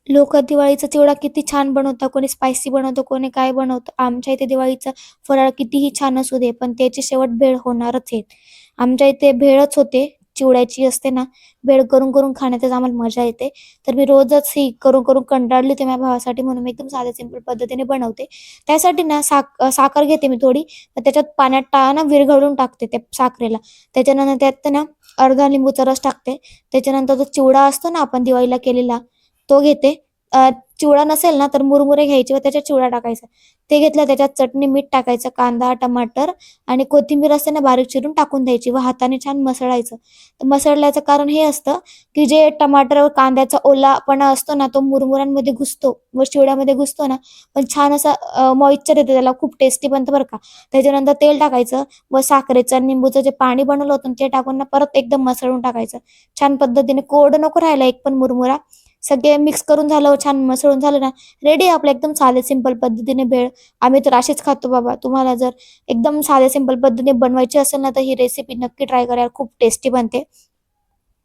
लोक दिवाळीचा चिवडा किती छान बनवतात, कोणी स्पायसी बनवतं, कोणी काय बनवतं. आमच्या इथे दिवाळीचा फराळ कितीही छान असू दे, पण त्याची शेवट भेळ होणारच आहे. आमच्या इथे भेळच होते, चिवड्याची असते ना, भेळ करून करून खाण्यातच आम्हाला मजा येते. तर मी रोजच ही करून करून कंटाळली होते माझ्या भावासाठी, म्हणून मी एकदम साध्या सिंपल पद्धतीने बनवते. त्यासाठी ना साखर घेते मी थोडी, तर त्याच्यात पाण्यात ना विरघळून टाकते त्या साखरेला. त्याच्यानंतर त्यात ना अर्धा लिंबूचा रस टाकते. त्याच्यानंतर जो चिवडा असतो ना आपण दिवाळीला केलेला, तो घेते. चिवडा नसेल ना तर मुरमुरे घ्यायचे व त्याच्यात चिवडा टाकायचा. ते घेतलं, त्याच्यात चटणी, मीठ टाकायचं, कांदा, टमाटर आणि कोथिंबीर असते ना बारीक चिरून टाकून द्यायची व हाताने छान मसळायचं. तर मसळल्याचं कारण हे असतं, की जे टमाटर व कांद्याचा ओलापणा असतो ना, तो मुरमुऱ्यांमध्ये घुसतो व चिवड्यामध्ये घुसतो ना, पण छान असा मॉइश्चर येते त्याला, खूप टेस्टी बनतं बरं का. त्याच्यानंतर तेल टाकायचं व साखरेचं आणि निंबूचं जे पाणी बनवलं होतं ना, ते टाकून ना परत एकदम मसळून टाकायचं. छान पद्धतीने कोरडं नको राहायला एक पण मुरमुरा. सगळे मिक्स करून झालं, छान मिसळून झालं ना, रेडी आपलं एकदम साधे सिंपल पद्धतीने भेळ. आम्ही तर अशीच खातो बाबा. तुम्हाला जर एकदम साध्या सिंपल पद्धतीने बनवायची असेल ना, तर ही रेसिपी नक्की ट्राय करा. खूप टेस्टी बनते.